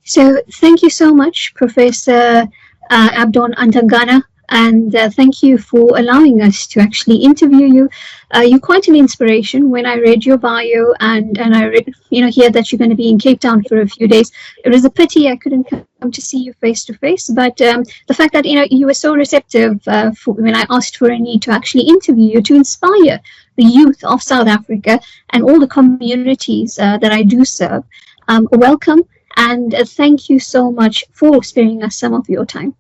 So thank you so much, Professor Abdon Antangana, and thank you for allowing us to actually interview you. You're quite an inspiration. When I read your bio and I read, hear that you're going to be in Cape Town for a few days, it was a pity I couldn't come to see you face to face. But the fact that you were so receptive when I asked for Annie to actually interview you to inspire the youth of South Africa and all the communities that I do serve. Welcome and thank you so much for sparing us some of your time.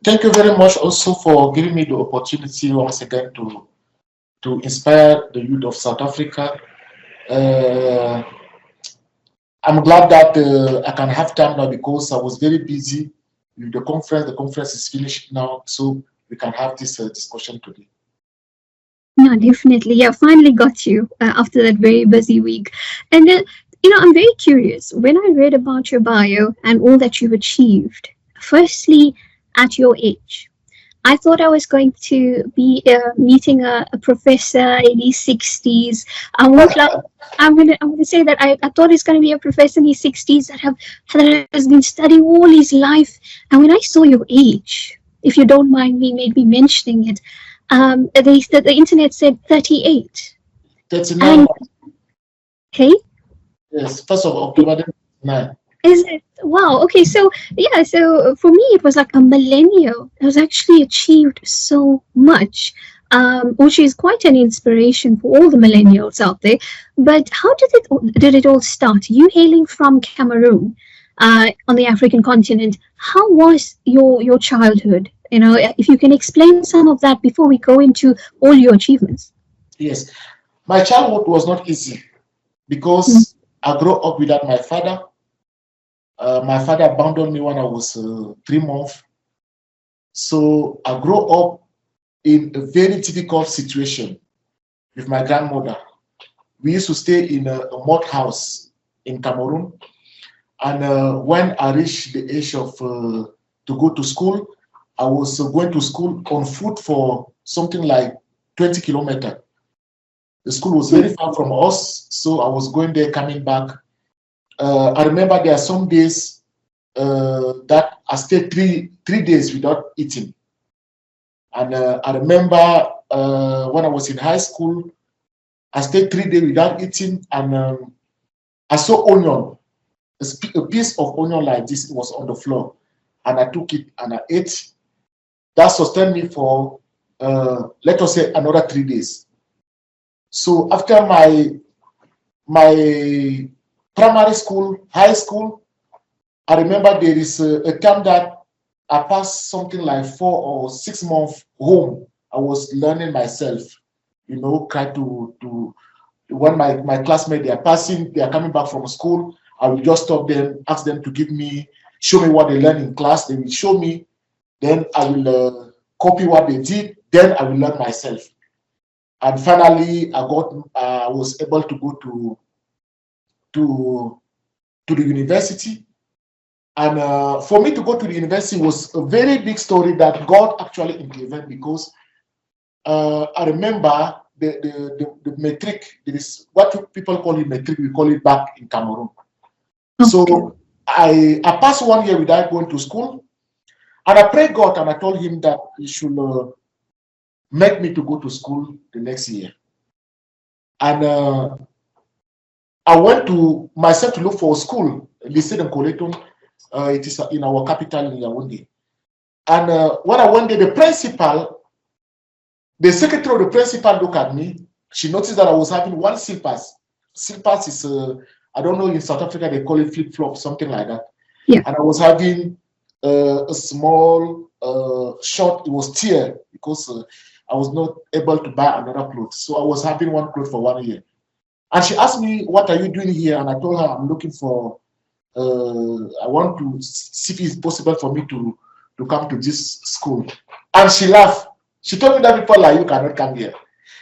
Thank you very much also for giving me the opportunity once again to inspire the youth of South Africa. Uh, I'm glad that I can have time now because I was very busy with the conference. The conference is finished now, so we can have this discussion today. No, definitely. Yeah, finally got you after that very busy week. And, I'm very curious. When I read about your bio and all that you've achieved, firstly, at your age, I thought I was going to be meeting a professor in his 60s. I won't like. I'm gonna say that I thought he's going to be a professor in his 60s that has been studying all his life. And when I saw your age, if you don't mind me maybe mentioning it, the internet said 38. And 39, okay, yes, 1st of October 9. is it? Wow. Okay. So yeah. So for me, it was like a millennial. It was actually achieved so much, which is quite an inspiration for all the millennials out there. But how did it all start? You hailing from Cameroon, on the African continent. How was your childhood? If you can explain some of that before we go into all your achievements. Yes, my childhood was not easy Mm. because I grew up without my father. My father abandoned me when I was 3 months. So I grew up in a very difficult situation with my grandmother. We used to stay in a mud house in Cameroon. And when I reached the age of to go to school, I was going to school on foot for something like 20 kilometers. The school was very far from us, so I was going there, coming back. I remember there are some days that I stayed three days without eating. And I remember when I was in high school, I stayed 3 days without eating, and I saw onion, a piece of onion like this was on the floor, and I took it and I ate. That sustained me for let us say another 3 days. So after my primary school, high school, I remember there is a time that I passed something like 4 or 6 months home. I was learning myself, try to when my classmates they are passing, they are coming back from school, I will just stop them, ask them to show me what they learned in class. They will show me, then I will copy what they did, then I will learn myself. And finally, I was able to go to the university. And for me to go to the university was a very big story that God actually intervened because I remember the metric. It is what people call it metric. We call it back in Cameroon. Okay. So I passed 1 year without going to school, and I prayed God and I told Him that He should make me to go to school the next year. And I went to myself to look for a school, listed in Coleton. It is in our capital in Yaoundé. And when I went there, the secretary of the principal looked at me. She noticed that I was having one slippers. Slippers is, I don't know, in South Africa they call it flip-flop, something like that. Yeah. And I was having a small short, it was tear because I was not able to buy another clothes. So I was having one clothes for 1 year. And she asked me, what are you doing here? And I told her, I'm looking for, I want to see if it's possible for me to come to this school. And she laughed. She told me that people like you cannot come here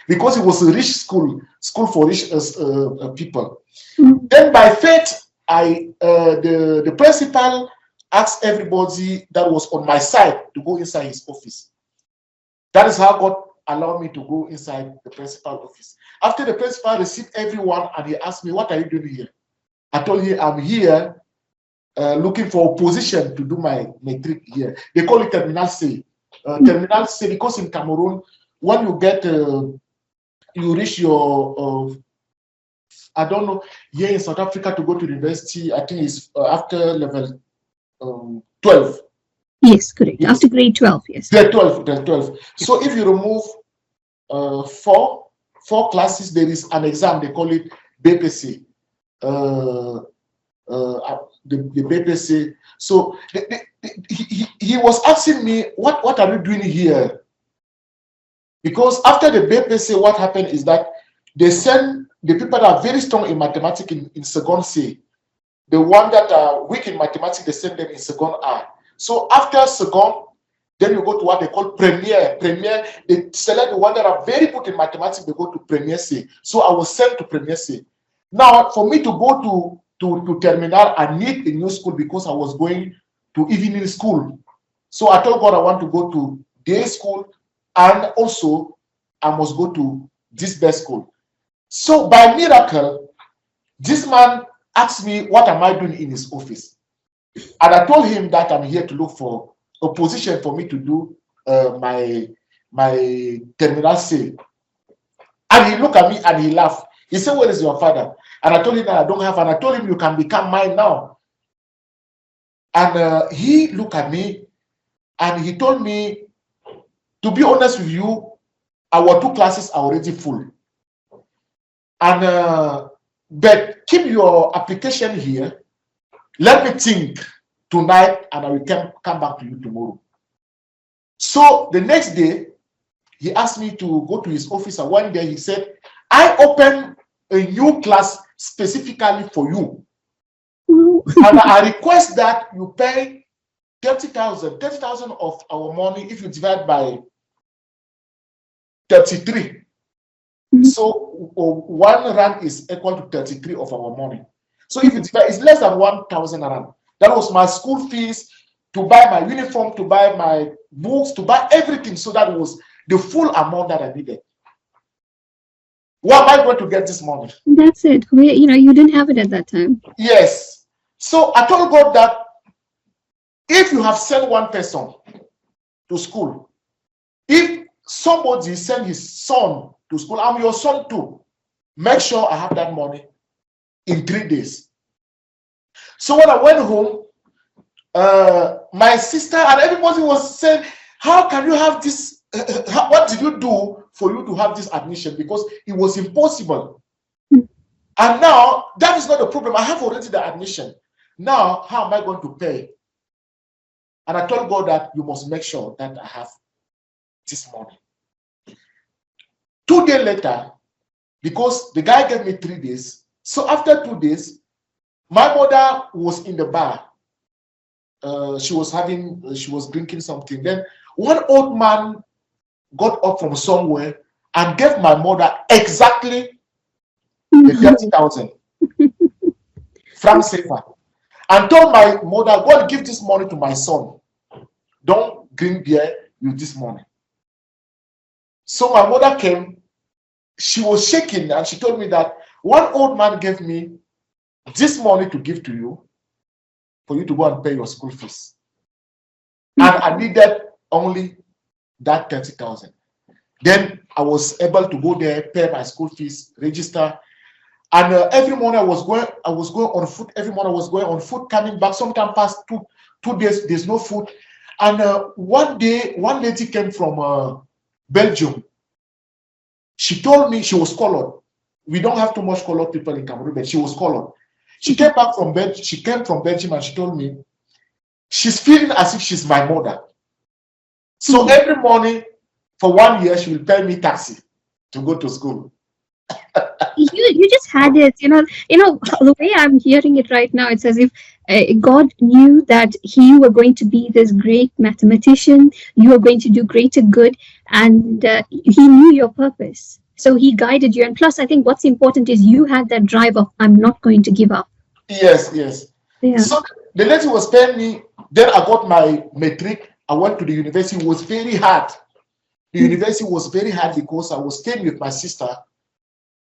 because it was a rich school for rich people. Mm. Then by faith, the principal asked everybody that was on my side to go inside his office. That is how God allowed me to go inside the principal office. After the principal received everyone and he asked me, what are you doing here? I told him, I'm here looking for a position to do my matric here. They call it terminal C. Terminal C, because in Cameroon, when you get, you reach your, I don't know, here in South Africa to go to university, I think it's after level 12. Yes, correct. Yes. After grade 12, yes. Grade 12, grade 12. So if you remove four classes, there is an exam, they call it BPC. The BPC. So he was asking me, what are you doing here? Because after the BPC, what happened is that they send the people that are very strong in mathematics in second C. The one that are weak in mathematics, they send them in second A. So after second, then you go to what they call premier. Premier, they select the one that are very good in mathematics, they go to premier C. So I was sent to premier C. Now, for me to go to terminal, I need a new school because I was going to evening school. So I told God I want to go to day school, and also I must go to this best school. So by miracle, this man asked me, what am I doing in his office? And I told him that I'm here to look for a position for me to do my terminal C. And he looked at me and he laughed. He said, where is your father? And I told him that I don't have, and I told him, you can become mine now. And he looked at me and he told me, to be honest with you, our 2 classes are already full. And but keep your application here. Let me think tonight, and I will come back to you tomorrow. So the next day, he asked me to go to his office, and one day he said, I open a new class specifically for you. And I request that you pay 30,000 of our money if you divide by 33. So 1 rand is equal to 33 of our money. So if you divide, it's less than 1,000 rand. That was my school fees, to buy my uniform, to buy my books, to buy everything. So that was the full amount that I needed. Where am I going to get this money? That's it. You didn't have it at that time. Yes. So I told God that if you have sent one person to school, if somebody sent his son to school, I'm your son too. Make sure I have that money in 3 days. So when I went home, my sister and everybody was saying, how can you have this? What did you do for you to have this admission? Because it was impossible. And now that is not the problem. I have already the admission. Now, how am I going to pay? And I told God that you must make sure that I have this money. 2 days later, because the guy gave me 3 days, so after 2 days, my mother was in the bar. She was drinking something. Then one old man got up from somewhere and gave my mother exactly the 30,000 francs CFA, and told my mother, go and give this money to my son. Don't drink beer with this money. So my mother came. She was shaking, and she told me that one old man gave me this money to give to you for you to go and pay your school fees. And I needed only that 30,000. Then I was able to go there, pay my school fees, register. And every morning I was going on foot. Every morning I was going on foot, coming back. Sometimes past two days, there's no food. And one day, one lady came from Belgium. She told me, she was colored. We don't have too much colored people in Cameroon, but she was colored. She came back from Belgium. She came from Belgium, and she told me she's feeling as if she's my mother. So every morning for 1 year, she will pay me taxi to go to school. You just had it, the way I'm hearing it right now, it's as if God knew that you were going to be this great mathematician, you were going to do greater good, and he knew your purpose. So he guided you. And plus, I think what's important is you had that drive of, I'm not going to give up. Yes, yes. Yeah. So the lady was paying me. Then I got my matric. I went to the university. It was very hard. The university was very hard because I was staying with my sister.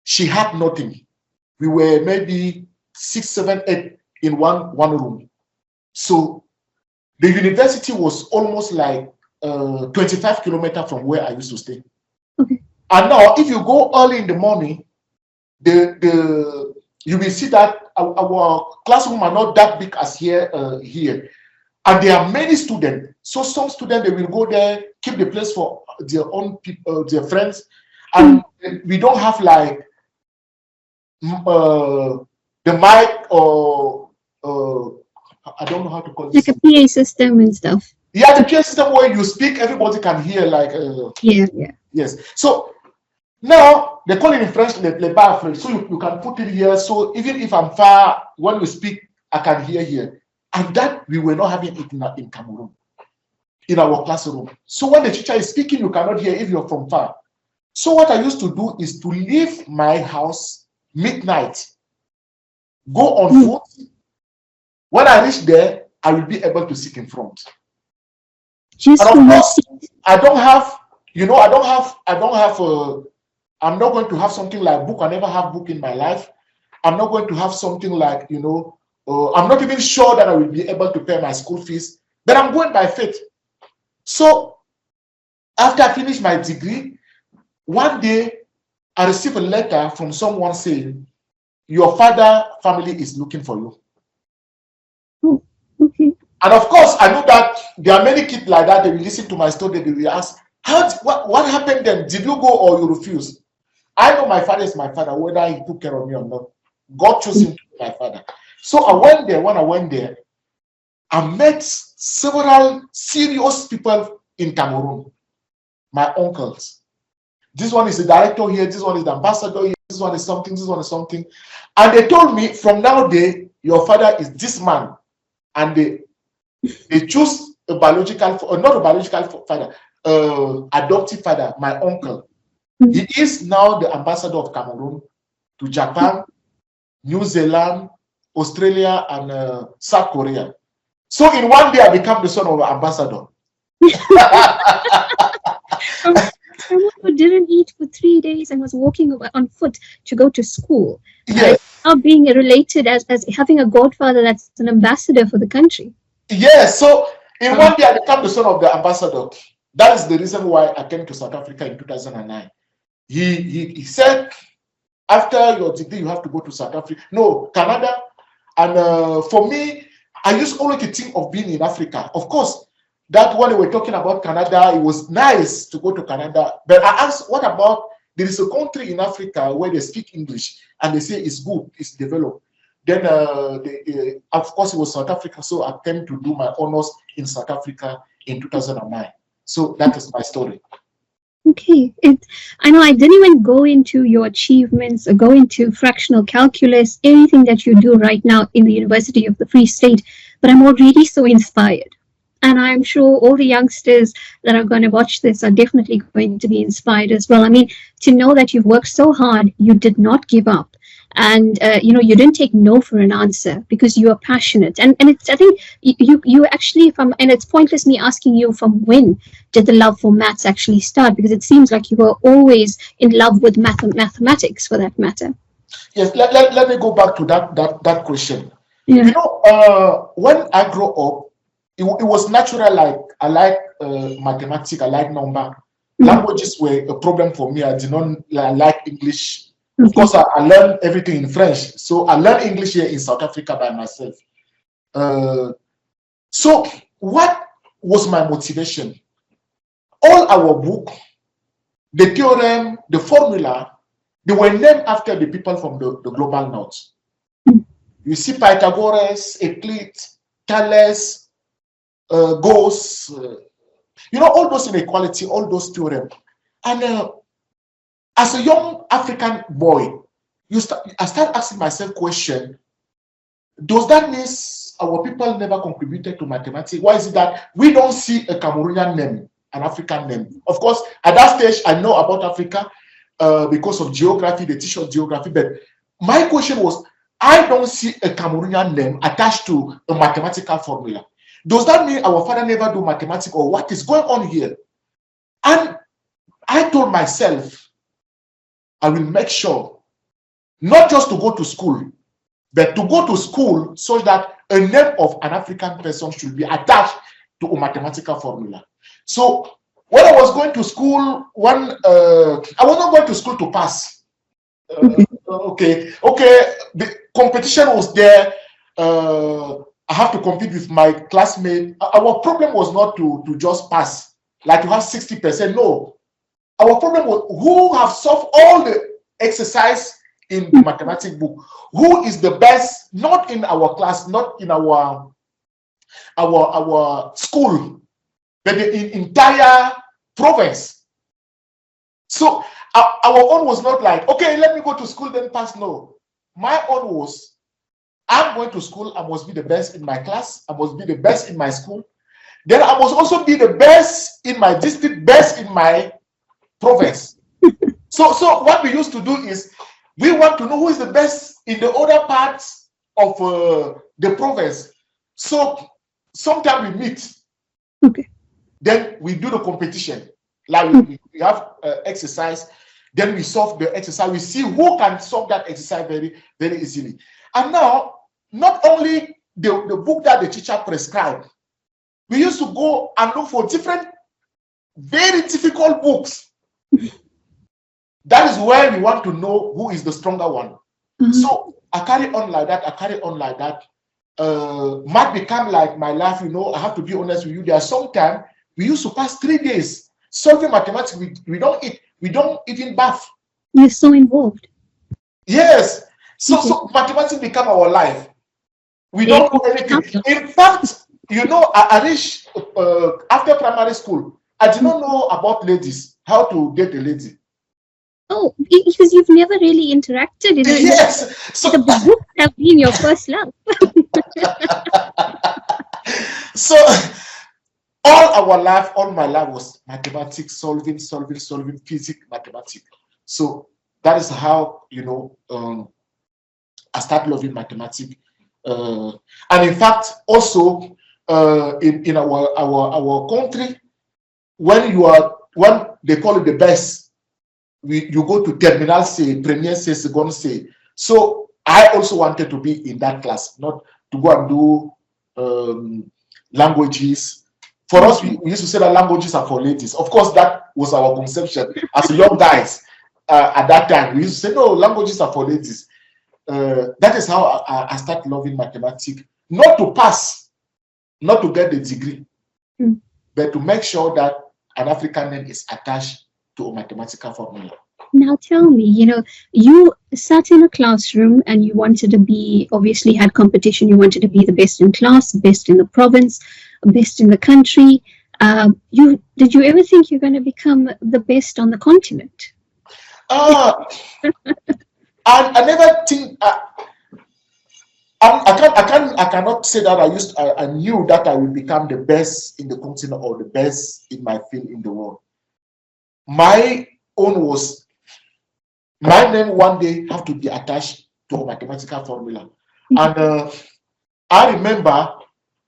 She had nothing. We were maybe 6, 7, 8 in one room. So the university was almost like 25 kilometers from where I used to stay. Okay. And now, if you go early in the morning, you will see that our classroom are not that big as here, and there are many students. So some students, they will go there, keep the place for their own people, their friends, and we don't have like the mic or I don't know how to call Like this. a PA system and stuff. Yeah, the PA system where you speak, everybody can hear. Like Yeah, yeah. yes. So now they call it in French le bar French. So you can put it here. So even if I'm far, when we speak, I can hear here. And that we were not having it in Cameroon, in our classroom. So when the teacher is speaking, you cannot hear if you're from far. So what I used to do is to leave my house midnight, go on foot. When I reach there, I will be able to sit in front. Just And for of your course, seat. I don't have, I'm not going to have something like book. I never have book in my life. I'm not going to have something like, I'm not even sure that I will be able to pay my school fees, but I'm going by faith. So after I finish my degree, one day I received a letter from someone saying, your father family is looking for you. Oh, okay. And of course, I know that there are many kids like that. They will listen to my story. They will ask, what happened then? Did you go or you refuse? I know my father is my father, whether he took care of me or not. God chose him to be my father. So I went there. When I went there, I met several serious people in Cameroon, my uncles. This one is the director here, this one is the ambassador here, this one is something, this one is something. And they told me, from now day, your father is this man. And they choose a biological, or not a biological father, adoptive father, my uncle. He is now the ambassador of Cameroon to Japan, New Zealand, Australia, and South Korea. So in one day, I become the son of an ambassador. Someone who didn't eat for 3 days and was walking on foot to go to school. Yes. Now being related as having a godfather that's an ambassador for the country. Yes. So in one day, I become the son of the ambassador. That is the reason why I came to South Africa in 2009. He said, after your degree, you have to go to South Africa. No, Canada. And for me, I used only to think of being in Africa. Of course, that when they were talking about Canada, it was nice to go to Canada. But I asked, what about, there is a country in Africa where they speak English and they say it's good, it's developed. Then, of course, it was South Africa. So I came to do my honors in South Africa in 2009. So that is my story. Okay. I know I didn't even go into your achievements or go into fractional calculus, anything that you do right now in the University of the Free State, but I'm already so inspired. And I'm sure all the youngsters that are going to watch this are definitely going to be inspired as well. I mean, to know that you've worked so hard, you did not give up. And you didn't take no for an answer because you are passionate, and it's, I think you actually, from, and it's pointless me asking you from when did the love for maths actually start, because it seems like you were always in love with mathematics for that matter. Yes, let me go back to that question. Yeah. When I grew up, it was natural. Like I like mathematics, I like number. Languages were a problem for me. I did not like English. Of course, I learned everything in French. So I learned English here in South Africa by myself. So what was my motivation? All our book, the theorem, the formula, they were named after the people from the global north. You see Pythagoras, Euclid, Thales, Gauss, all those inequality, all those theorems. And as a young African boy, I start asking myself question, does that mean our people never contributed to mathematics? Why is it that we don't see a Cameroonian name, an African name? Of course, at that stage, I know about Africa because of geography, they teach us geography, but my question was, I don't see a Cameroonian name attached to a mathematical formula. Does that mean our father never do mathematics, or what is going on here? And I told myself, I will make sure not just to go to school, But to go to school so that a name of an African person should be attached to a mathematical formula. So when I was going to school, I was not going to school to pass. Okay, the competition was there. I have to compete with my classmate. Our problem was not to just pass, like to have 60%. No, our problem was who have solved all the exercise in the mathematics book. Who is the best? Not in our class, not in our school, but the entire province. So our own was not like, okay, let me go to school then pass. No, my own was, I'm going to school, I must be the best in my class, I must be the best in my school, then I must also be the best in my district, best in my province. So what we used to do is, we want to know who is the best in the other parts of the province. So sometimes we meet, Okay. then we do the competition. Like we have exercise, then we solve the exercise. We see who can solve that exercise very, very easily. And now, not only the book that the teacher prescribed, we used to go and look for different, very difficult books. That is where we want to know who is the stronger one. So I carry on like that. Math become like my life, I have to be honest with you. There are sometimes we used to pass 3 days solving mathematics. We don't eat, we don't even bath. You're so involved. Yes. So mathematics become our life. We don't know anything. In fact, I reached after primary school, I did not know about ladies, how to date a lady. Oh, because you've never really interacted. Yes. So the books have been your first love. So all my life was mathematics, solving physics, mathematics. So that is how I started loving mathematics. And in fact, also in our country, when they call it the best, you go to terminal C, premier C, second C. So I also wanted to be in that class, not to go and do languages. For us, we used to say that languages are for ladies. Of course, that was our conception as young guys at that time. We used to say, no, languages are for ladies. That is how I started loving mathematics. Not to pass, not to get the degree, but to make sure that an African name is attached to a mathematical formula. Now tell me, you sat in a classroom and you wanted to be, obviously had competition, you wanted to be the best in class, best in the province, best in the country. Did you ever think you're going to become the best on the continent? I never think. I cannot say that I knew that I would become the best in the continent or the best in my field in the world. My own was, my name one day have to be attached to a mathematical formula. And I remember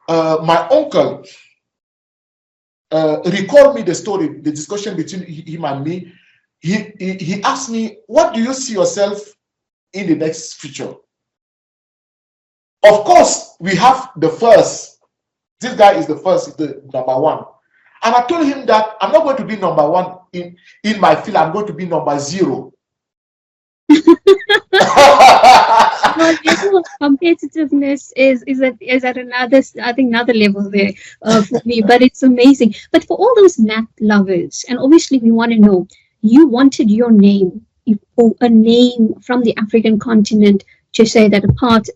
my uncle recalled me the story, the discussion between him and me. He asked me, what do you see yourself in the next future? Of course, we have the first. This guy is the first, the number one. And I told him that I'm not going to be number one in my field. I'm going to be number 0. Well, competitiveness is at another, I think, another level there for me. But it's amazing. But for all those math lovers, and obviously we want to know, you wanted your name, or a name from the African continent, to say that apart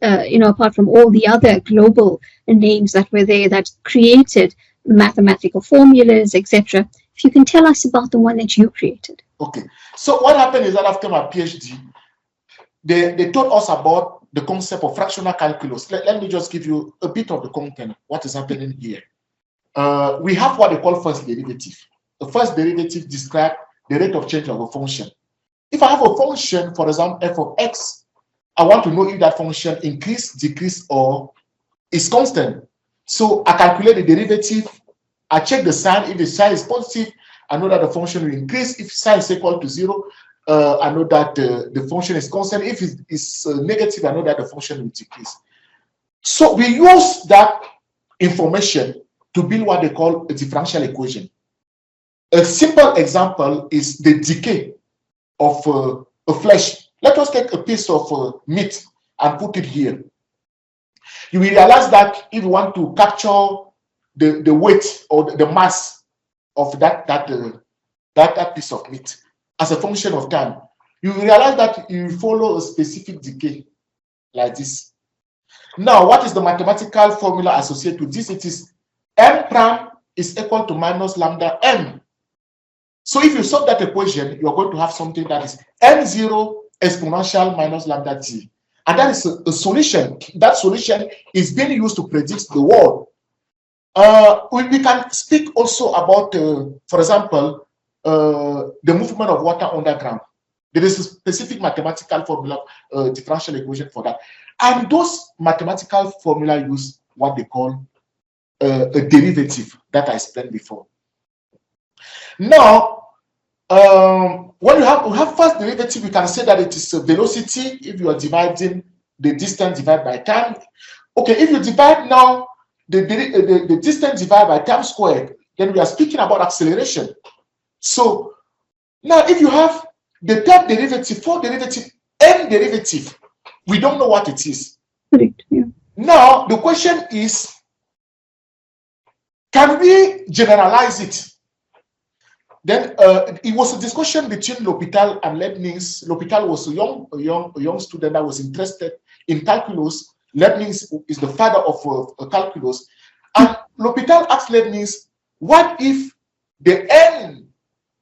from all the other global names that were there that created mathematical formulas, etc. If you can tell us about the one that you created. Okay. So what happened is that after my PhD, they taught us about the concept of fractional calculus. Let me just give you a bit of the content, what is happening here. We have what they call first derivative. The first derivative describes the rate of change of a function. If I have a function, for example, f of x, I want to know if that function increase, decrease, or is constant. So I calculate the derivative, I check the sign. If the sign is positive, I know that the function will increase. If sign is equal to 0, I know that the function is constant. If it's negative, I know that the function will decrease. So we use that information to build what they call a differential equation. A simple example is the decay of a flesh. Let us take a piece of meat and put it here. You will realize that if you want to capture the weight or the mass of that piece of meat as a function of time, you will realize that you follow a specific decay like this. Now, what is the mathematical formula associated with this? It is m prime is equal to minus lambda m. So if you solve that equation, you're going to have something that is m0 exponential minus lambda t. And that is a solution. That solution is being used to predict the world. We can speak also about, for example, the movement of water underground. There is a specific mathematical formula, differential equation for that. And those mathematical formula use what they call a derivative that I explained before. Now, when we have first derivative, we can say that it is a velocity if you are dividing the distance divided by time. Okay, if you divide now the distance divided by time squared, then we are speaking about acceleration. So now if you have the third derivative, fourth derivative, n derivative, we don't know what it is. Correct. Yeah. Now the question is, can we generalize it? Then it was a discussion between L'Hopital and Leibniz. L'Hopital was a young student that was interested in calculus. Leibniz is the father of calculus. And L'Hopital asked Leibniz, what if the n,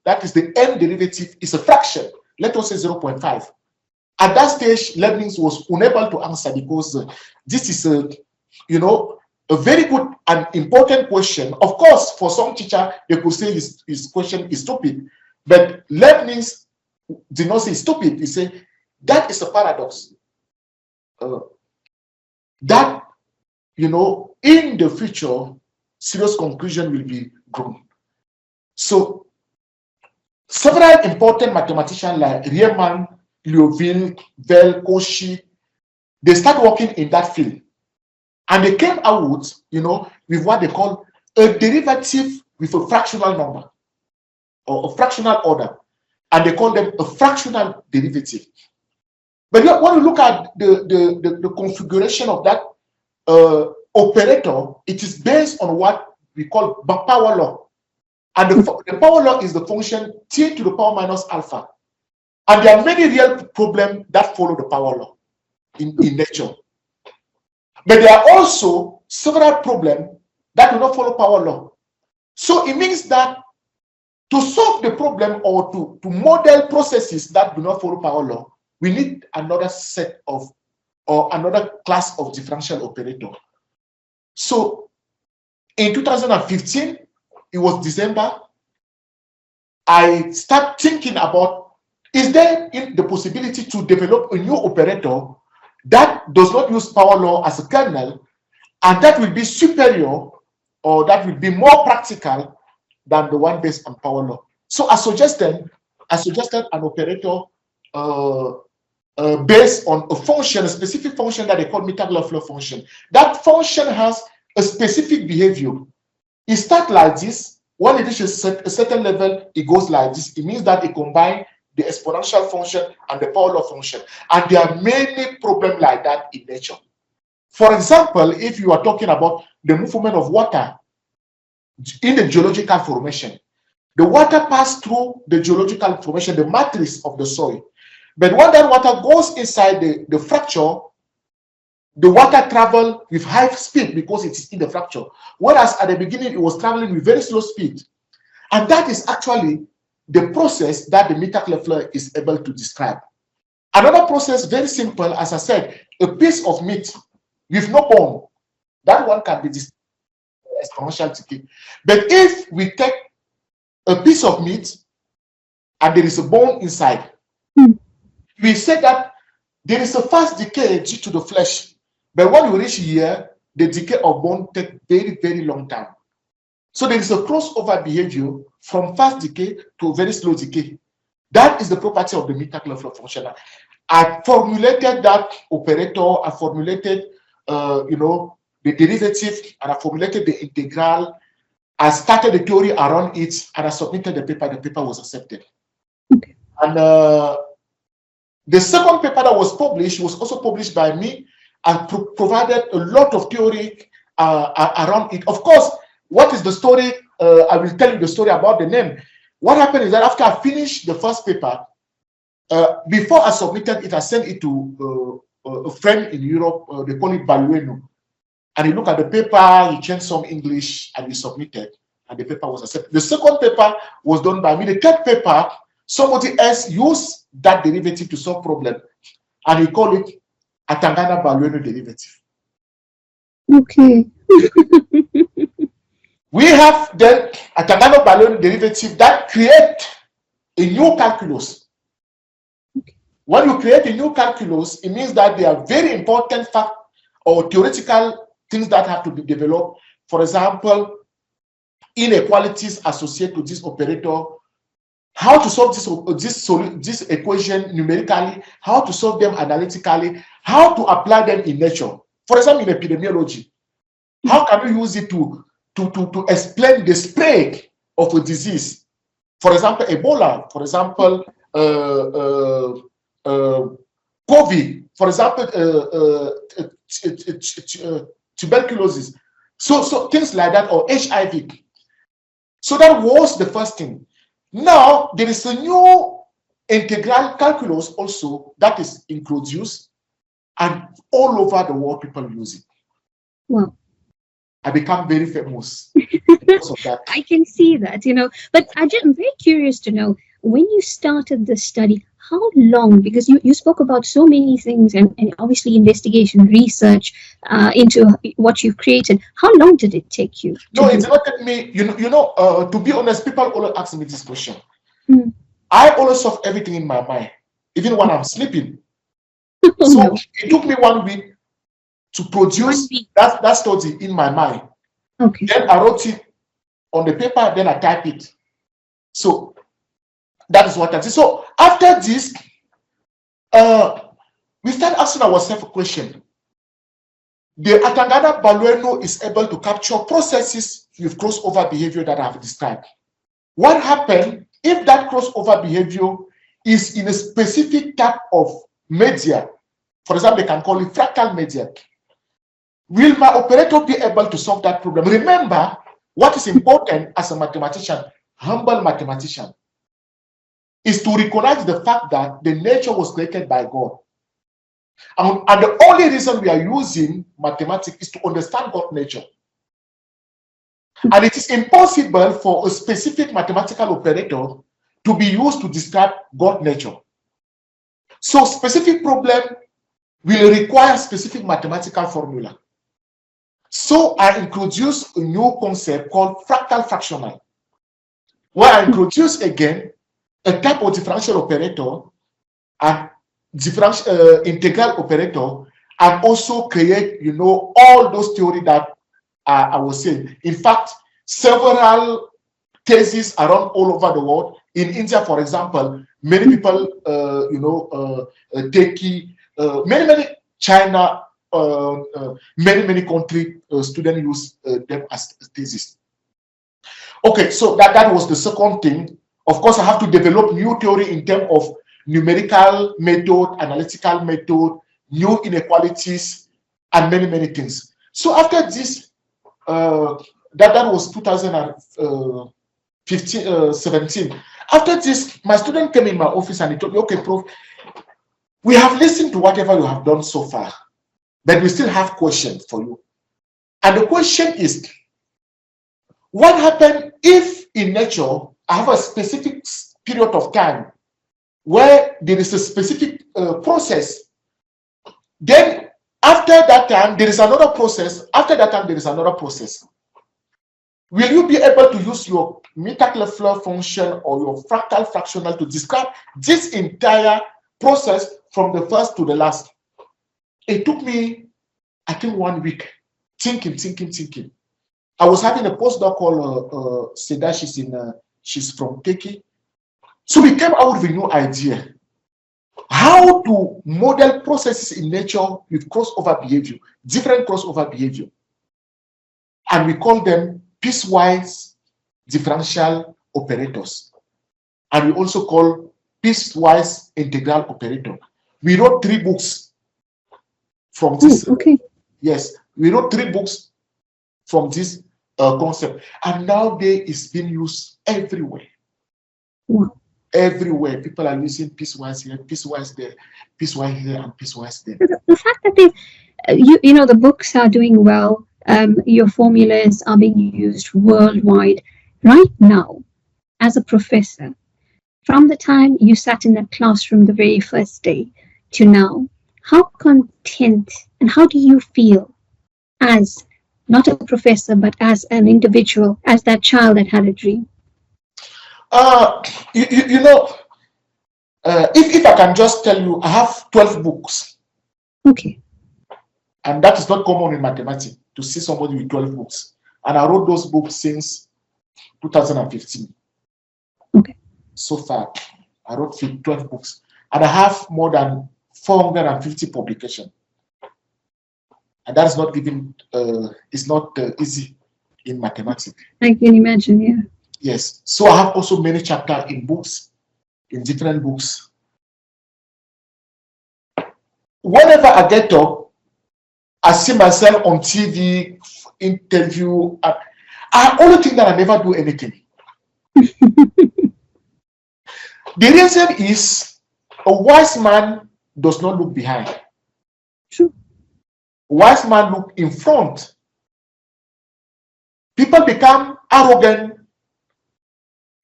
that is the n derivative, is a fraction? Let us say 0.5. At that stage, Leibniz was unable to answer because this is a very good and important question. Of course, for some teacher, they could say his question is stupid, but Leibniz did not say stupid. He said that is a paradox. That in the future, serious conclusion will be drawn. So, several important mathematicians like Riemann, Liouville, Bell, Cauchy, they start working in that field. And they came out, with what they call a derivative with a fractional number or a fractional order. And they call them a fractional derivative. But when you look at the configuration of that operator, it is based on what we call power law. And the power law is the function t to the power minus alpha. And there are many real problems that follow the power law in nature. But there are also several problems that do not follow power law. So it means that to solve the problem or to model processes that do not follow power law, we need another set of or another class of differential operator. So in 2015, it was December, I started thinking about, is there the possibility to develop a new operator that does not use power law as a kernel, and that will be superior or that will be more practical than the one based on power law. So I suggested an operator based on a function, a specific function that they call Mittag-Leffler function. That function has a specific behavior. It starts like this. When it reaches a certain level, it goes like this. It means that it combines the exponential function and the power law function. And there are many problems like that in nature. For example, if you are talking about the movement of water in the geological formation, the water passes through the geological formation, the matrix of the soil. But when that water goes inside the fracture, the water travels with high speed because it is in the fracture. Whereas at the beginning, it was traveling with very slow speed. And that is actually the process that the Mittag-Leffler is able to describe. Another process, very simple, as I said, a piece of meat with no bone, that one can be exponential decay. But if we take a piece of meat and there is a bone inside, we say that there is a fast decay due to the flesh. But when we reach here, the decay of bone takes very, very long time. So there is a crossover behavior from fast decay to very slow decay. That is the property of the meta-Leffler function. I formulated that operator, I formulated, the derivative, and I formulated the integral. I started the theory around it, and I submitted the paper. The paper was accepted. Okay. And the second paper that was published was also published by me and provided a lot of theory around it. Of course, what is the story? I will tell you the story about the name. What happened is that after I finished the first paper, before I submitted it, I sent it to a friend in Europe. They call it Balueno. And he looked at the paper, he changed some English, and he submitted, and the paper was accepted. The second paper was done by me. The third paper, somebody else used that derivative to solve problem, and he called it Atangana Balueno derivative. Okay. We have then Atangana Balueno derivative that create a new calculus. When you create a new calculus, it means that there are very important fact or theoretical things that have to be developed. For example, inequalities associated to this operator, how to solve this equation numerically, how to solve them analytically, how to apply them in nature. For example, in epidemiology, how can we use it to explain the spread of a disease? For example, Ebola, for example, COVID, for example, tuberculosis. So things like that, or HIV. So that was the first thing. Now there is a new integral calculus also that is introduced, and all over the world people use it. Wow. I become very famous because of that. I can see that, but I'm very curious to know, when you started this study, how long, because you spoke about so many things, and obviously investigation, research into what you've created, how long did it take you? No, it's not that me, to be honest, people always ask me this question. Mm. I always solve everything in my mind, even when I'm sleeping. Oh, So no. it took me 1 week to produce that study in my mind. Okay. Then I wrote it on the paper, then I type it. So that is what I did. So after this, we start asking ourselves a question. The Atangana Balueno is able to capture processes with crossover behavior that I have described. What happens if that crossover behavior is in a specific type of media? For example, they can call it fractal media. Will my operator be able to solve that problem? Remember, what is important as a mathematician, humble mathematician, is to recognize the fact that the nature was created by God. And the only reason we are using mathematics is to understand God's nature. And it is impossible for a specific mathematical operator to be used to describe God's nature. So specific problem will require specific mathematical formula. So I introduced a new concept called fractal fractional, where I introduce again a type of differential operator and integral operator, and also create, all those theory that I was saying. In fact, several cases around all over the world. In India, for example, many people, Turkey, many China, many country students use them as thesis. Okay, so that was the second thing. Of course, I have to develop new theory in terms of numerical method, analytical method, new inequalities, and many things. So after this, that was 2017. After this, my student came in my office and he told me, okay, Prof, we have listened to whatever you have done so far, but we still have questions for you. And the question is, what happens if in nature I have a specific period of time where there is a specific process, then after that time there is another process, after that time there is another process. Will you be able to use your Mittag-Leffler function or your fractal fractional to describe this entire process from the first to the last? It took me, I think, 1 week thinking. I was having a postdoc called Seda. She's from Turkey. So we came out with a new idea. How to model processes in nature with crossover behavior, different crossover behavior. And we call them piecewise differential operators. And we also call piecewise integral operator. We wrote 3 books from Oh, this. okay. Yes, we wrote 3 books from this concept. And nowadays it's being used everywhere. Wow. Everywhere. People are using piecewise here, piecewise there, piecewise here, and piecewise there. The fact that they, you know, the books are doing well, your formulas are being used worldwide right now as a professor. From the time you sat in that classroom the very first day to now, how content and how do you feel as not a professor, but as an individual, as that child that had a dream? Uh, you know, if I can just tell you, I have 12 books, Okay. and that is not common in mathematics to see somebody with 12 books. And I wrote those books since 2015. Okay. So far, I wrote 12 books, and I have more than 450 publications. And that is not even, it's not easy in mathematics. I can imagine, yeah. Yes. So I have also many chapters in books, in different books. Whenever I get up, I see myself on TV, interview. I only think that I never do anything. The reason is a wise man does not look behind. True. A wise man look in front. People become arrogant,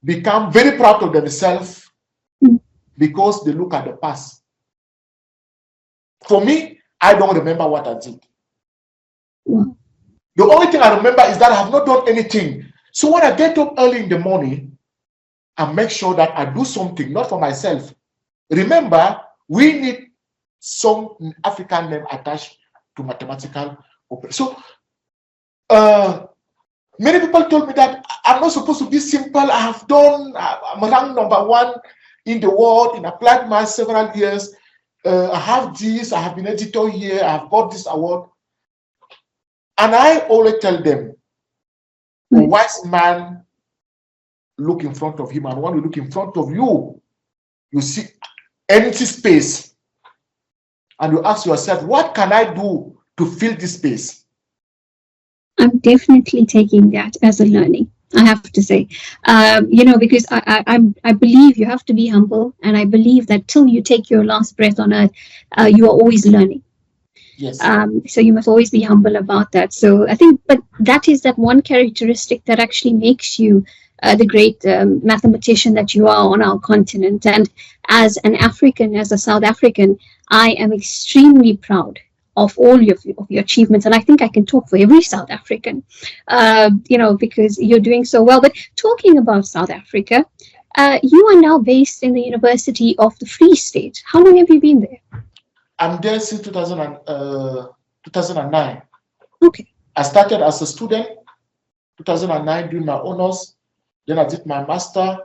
become very proud of themselves because they look at the past. For me, I don't remember what I did. Wow. The only thing I remember is that I have not done anything. So when I get up early in the morning, I make sure that I do something, not for myself. Remember, we need some African name attached to mathematical operation. So many people told me that I'm not supposed to be simple. I'm ranked #1 in the world in applied math several years. I have this, I have been editor here, I have got this award. And I always tell them, a wise man look in front of him, and when you look in front of you, you see empty space. And you ask yourself, what can I do to fill this space? I'm definitely taking that as a learning, I have to say, you know, because I believe you have to be humble, and I believe that till you take your last breath on earth, you are always learning. Yes. So you must always be humble about that. So I think, but that is that one characteristic that actually makes you the great mathematician that you are on our continent. And as an African, as a South African, I am extremely proud of all of your achievements. And I think I can talk for every South African, you know, because you're doing so well. But talking about South Africa, you are now based in the University of the Free State. How long have you been there? I'm there since 2009. Okay. I started as a student, 2009, doing my honors. Then I did my master.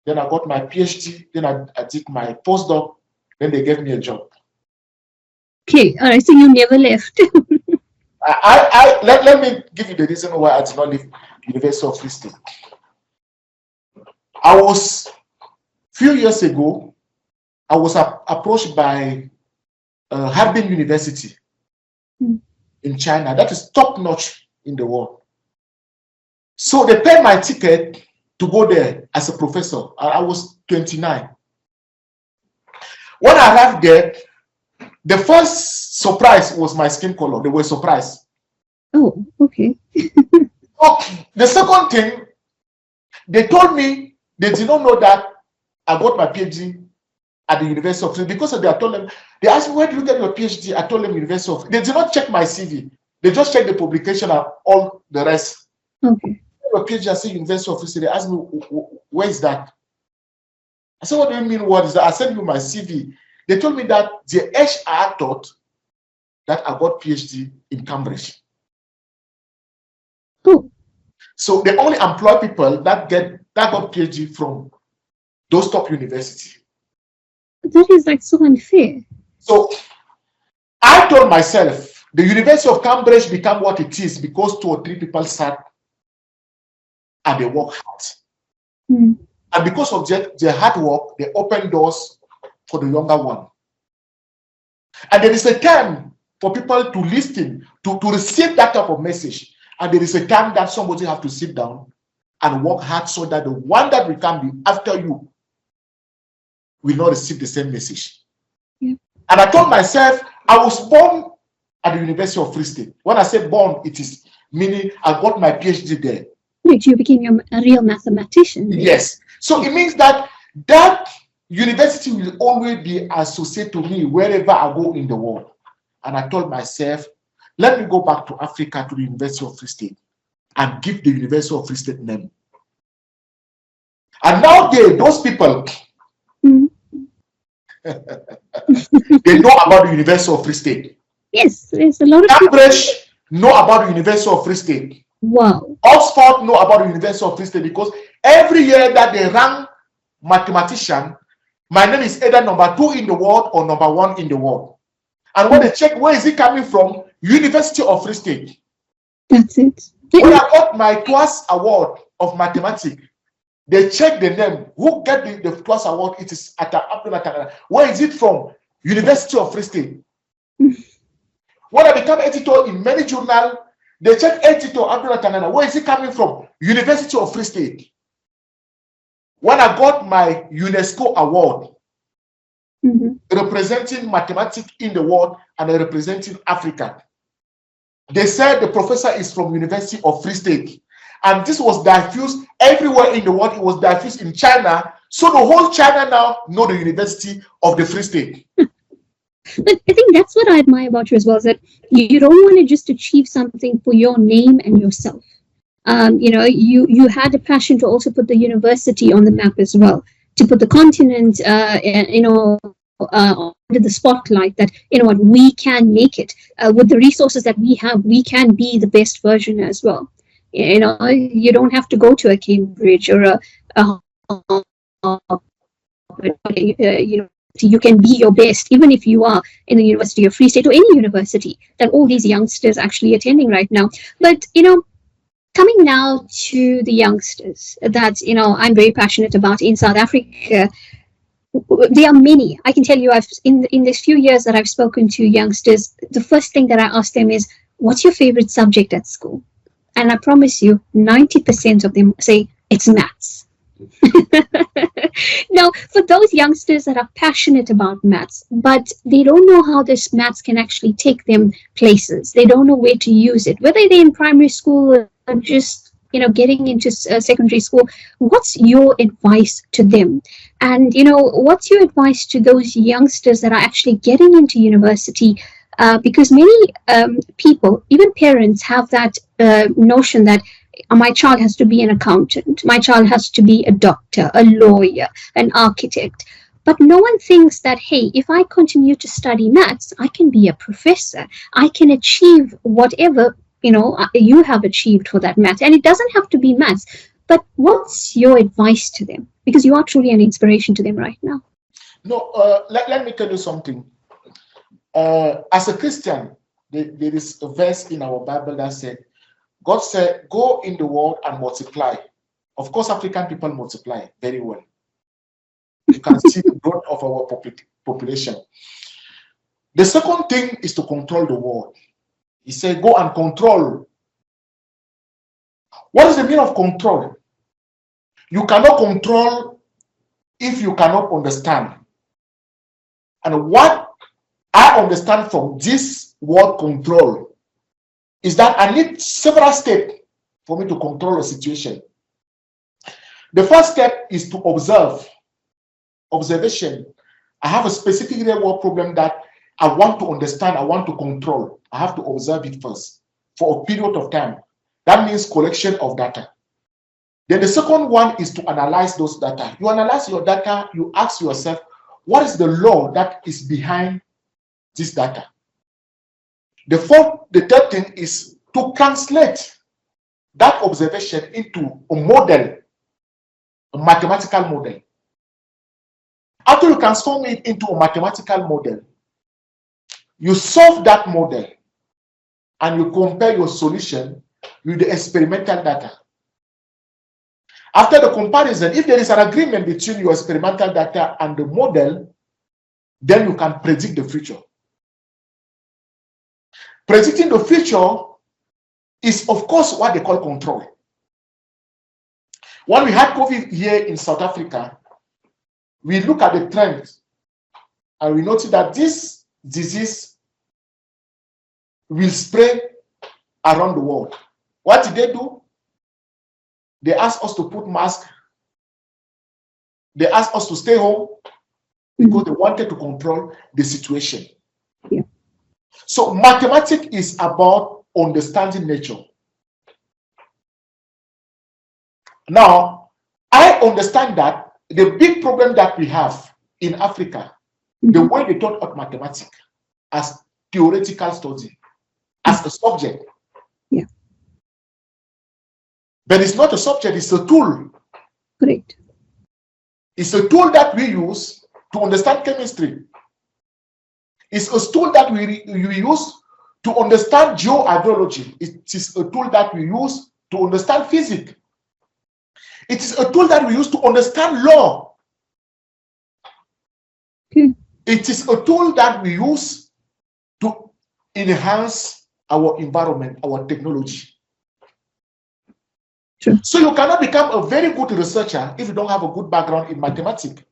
Then I got my PhD. Then I did my postdoc. Then they gave me a job. Okay, all right. So you never left. Let me give you the reason why I did not leave University of Free State. I was, few years ago, I was approached by Harbin University in China. That is top notch in the world. So they paid my ticket to go there as a professor. I was 29. When I arrived there, the first surprise was my skin color. They were surprised. Oh, okay. The second thing, they told me they did not know that I got my PhD at the University of Free, because they told them, they asked me, where do you get your PhD? I told them University of Free. They did not check my CV. They just checked the publication and all the rest. Okay. Your PhD, I say University of Free. They asked me, where is that? I said, what do you mean, what is that? I sent you my CV. They told me that the HR thought that I got PhD in Cambridge. Oh. So they only employ people that got PhD from those top universities. That is like so unfair. So I told myself, the University of Cambridge become what it is because 2 or 3 people sat and they work hard. Mm. And because of their hard work, they open doors for the younger one. And there is a time for people to listen, to receive that type of message. And there is a time that somebody have to sit down and work hard so that the one that will come be after you will not receive the same message. Yeah. And I told myself, I was born at the University of Free State. When I say born, it is meaning I got my PhD there. You became a real mathematician there. Yes. So it means that that university will always be associated to me wherever I go in the world. And I told myself, let me go back to Africa, to the University of Free State, and give the University of Free State name. And now those people, Mm. they know about the University of Free State. Yes, there's a lot of Cambridge know about the University of Free State. Wow. Oxford know about the University of Free State because every year that they rank mathematician, my name is either number 2 in the world or number 1 in the world. And when they check where is it coming from, University of Free State. That's it. When I got my twice award of mathematics, they check the name. Who get the twice award? It is Abdon Atangana. Where is it from? University of Free State. When I become editor in many journals, they check editor Abdon Atangana. Where is it coming from? University of Free State. When I got my UNESCO award, representing mathematics in the world and representing Africa, they said the professor is from University of Free State. And this was diffused everywhere in the world. It was diffused in China. So the whole China now know the University of the Free State. But I think that's what I admire about you as well, is that you don't want to just achieve something for your name and yourself. You had a passion to also put the university on the map as well, to put the continent, under the spotlight, that, what, we can make it. With the resources that we have, we can be the best version as well. You don't have to go to a Cambridge or you can be your best, even if you are in the University of Free State or any university that all these youngsters actually attending right now. But, coming now to the youngsters that, I'm very passionate about in South Africa, there are many. I can tell you, in this few years that I've spoken to youngsters, the first thing that I ask them is, what's your favorite subject at school? And I promise you, 90% of them say it's maths. Now, for those youngsters that are passionate about maths, but they don't know how this maths can actually take them places, they don't know where to use it, whether they're in primary school or just, getting into secondary school, what's your advice to them? And, what's your advice to those youngsters that are actually getting into university? Because many people, even parents, have that notion that my child has to be an accountant, my child has to be a doctor, a lawyer, an architect. But no one thinks that, hey, if I continue to study maths, I can be a professor. I can achieve whatever, you have achieved for that math. And it doesn't have to be maths. But what's your advice to them? Because you are truly an inspiration to them right now. No, let me tell you something. As a Christian, there is a verse in our Bible that said, God said, go in the world and multiply. Of course, African people multiply very well. You can see the growth of our population. The second thing is to control the world. He said, go and control. What is the meaning of control? You cannot control if you cannot understand. And what I understand from this word control is that I need several steps for me to control a situation. The first step is to observe. Observation. I have a specific real world problem that I want to understand, I want to control. I have to observe it first for a period of time. That means collection of data. Then the second one is to analyze those data. You analyze your data, you ask yourself, what is the law that is behind this data? The third thing is to translate that observation into a model, a mathematical model. After you transform it into a mathematical model, you solve that model and you compare your solution with the experimental data. After the comparison, if there is an agreement between your experimental data and the model, then you can predict the future. Predicting the future is, of course, what they call control. When we had COVID here in South Africa, we look at the trends and we notice that this disease will spread around the world. What did they do? They asked us to put masks. They asked us to stay home because they wanted to control the situation. Yeah. So mathematics is about understanding nature. Now, I understand that the big problem that we have in Africa, the way they taught us mathematics as theoretical study, as a subject. Yeah. But it's not a subject, it's a tool. Great. It's a tool that we use to understand chemistry. It's a tool that we use to understand geohydrology. It is a tool that we use to understand physics. It is a tool that we use to understand law. Okay. It is a tool that we use to enhance our environment, our technology. Sure. So you cannot become a very good researcher if you don't have a good background in mathematics.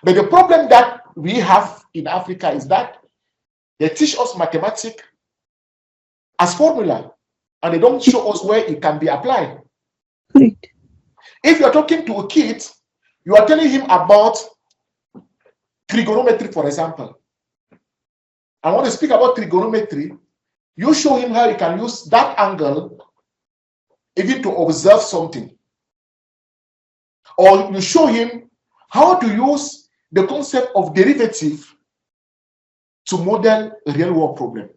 But the problem that we have in Africa is that they teach us mathematics as formula, and they don't show us where it can be applied. Great. If you're talking to a kid, you are telling him about trigonometry, for example. I want to speak about trigonometry. You show him how he can use that angle even to observe something. Or you show him how to use the concept of derivative to model a real world problem.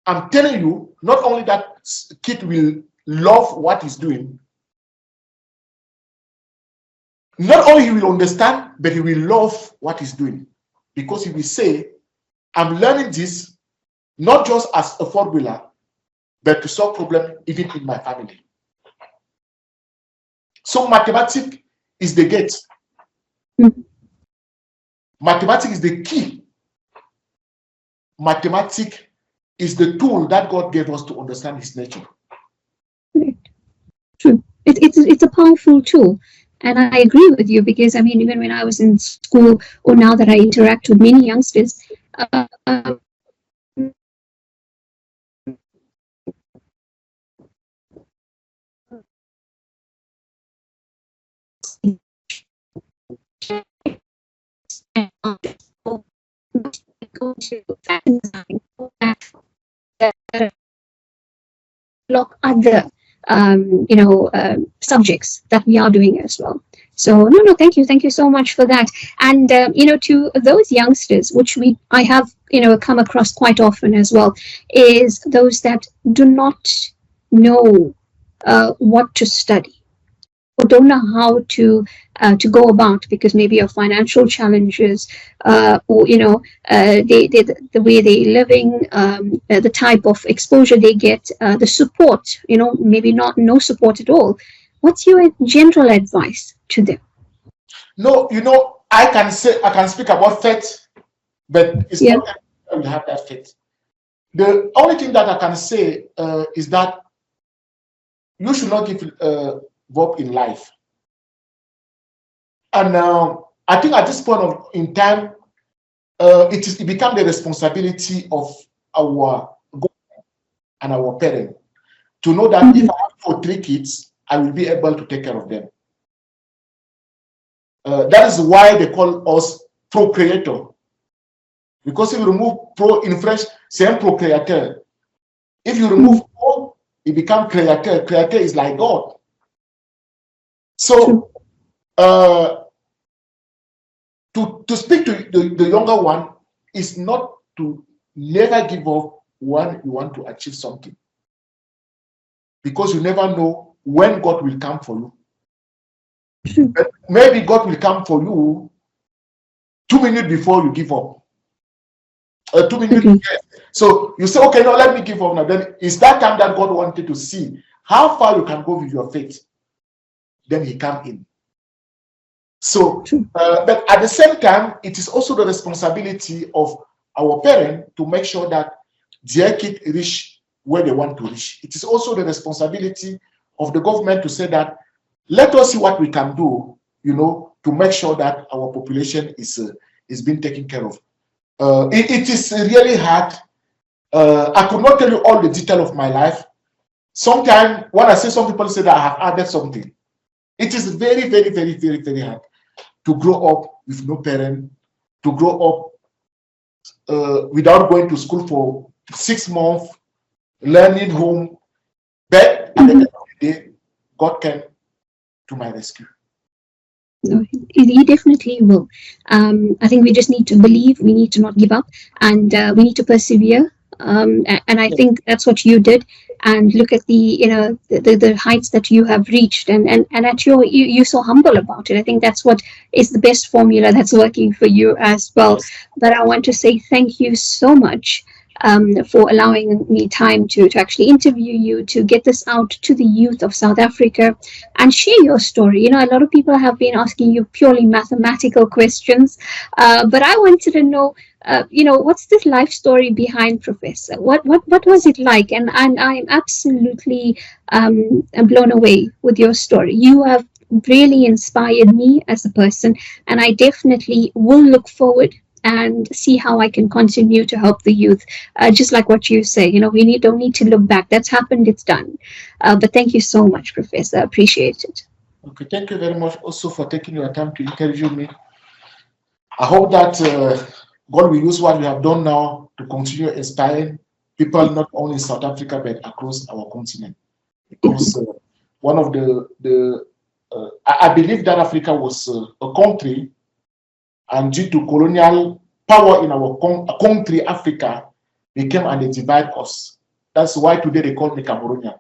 I'm telling you, not only that kid will love what he's doing, not only he will understand, but he will love what he's doing, because he will say, I'm learning this not just as a formula, but to solve problems even in my family. So mathematics is the gate. Mathematics is the key. Mathematics is the tool that God gave us to understand his nature. Great. True. It's a powerful tool. And I agree with you, because I mean, even when I was in school, or now that I interact with many youngsters, block other subjects that we are doing as well. So no, thank you so much for that. And to those youngsters, which I have come across quite often as well, is those that do not know what to study, or don't know how to go about, because maybe of financial challenges, or the way they're living, the type of exposure they get, the support, maybe no support at all. What's your general advice to them? No, I can speak about faith, but it's not that we have that faith. The only thing that I can say is that you should not give up in life. And I think at this point in time, it become the responsibility of our government and our parents to know that if I have 3 kids, I will be able to take care of them. That is why they call us procreator, because if you remove pro in French, c'est un procréateur. If you remove pro, it becomes créateur. Créateur is like God. So to speak to the younger one is not to never give up when you want to achieve something, because you never know when God will come for you. True. But maybe God will come for you 2 minutes before you give up. 2 minutes. Agree. So you say, okay, no, let me give up now. Then it's that time that God wanted to see how far you can go with your faith. Then He come in. So, True. but at the same time, it is also the responsibility of our parents to make sure that their kid reach where they want to reach. It is also the responsibility of the government to say that let us see what we can do, to make sure that our population is being taken care of. It is really hard. I could not tell you all the detail of my life. Sometimes when I say, some people say that I have added something. It is very, very, very, very, very hard to grow up with no parent, to grow up without going to school for 6 months, learning home. But at the end Mhm. of the day, God came to my rescue. No, he definitely will. I think we just need to believe, we need to not give up, and we need to persevere. And I Yeah. think that's what you did. And look at the heights that you have reached, and at you're so humble about it. I think that's what is the best formula that's working for you as well. Yes. But I want to say thank you so much. For allowing me time to actually interview you, to get this out to the youth of South Africa and share your story. A lot of people have been asking you purely mathematical questions, but I wanted to know, what's this life story behind Professor? What was it like? And I'm absolutely blown away with your story. You have really inspired me as a person, and I definitely will look forward and see how I can continue to help the youth. Just like what you say, we don't need to look back. That's happened, it's done. But thank you so much, Professor. I appreciate it. Okay. Thank you very much also for taking your time to interview me. I hope that God will use what we have done now to continue inspiring people not only in South Africa but across our continent. Because one of I believe that Africa was a country, and due to colonial power in our country, Africa, they came and they divide us. That's why today they call me Cameroonian.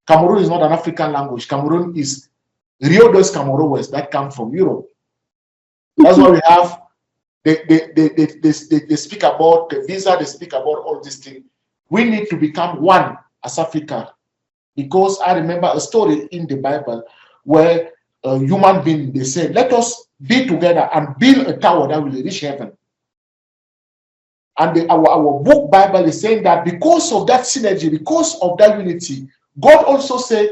Cameroon is not an African language. Cameroon is Rio dos Cameroons that come from Europe. That's why we have they speak about the visa, they speak about all these things. We need to become one as Africa, because I remember a story in the Bible where a human being, they said, let us be together and build a tower that will reach heaven. And our book Bible is saying that because of that synergy, because of that unity, God also said,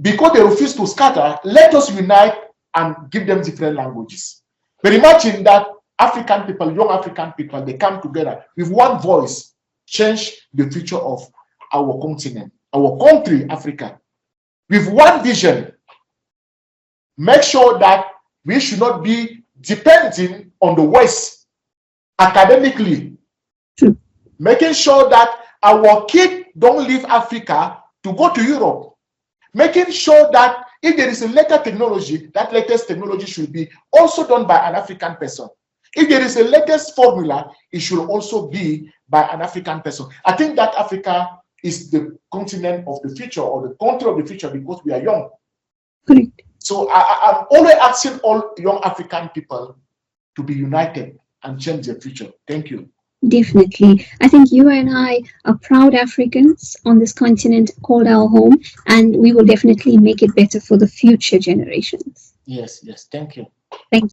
because they refuse to scatter, let us unite and give them different languages. But imagine that African people, young African people, they come together with one voice, change the future of our continent, our country, Africa, with one vision. Make sure that we should not be depending on the West academically, making sure that our kids don't leave Africa to go to Europe, making sure that if there is a later technology, that latest technology should be also done by an African person. If there is a latest formula, it should also be by an African person. I think that Africa is the continent of the future, or the country of the future, because we are young. Correct. So I'm always asking all young African people to be united and change their future. Thank you. Definitely. I think you and I are proud Africans on this continent called our home, and we will definitely make it better for the future generations. Yes, yes. Thank you. Thank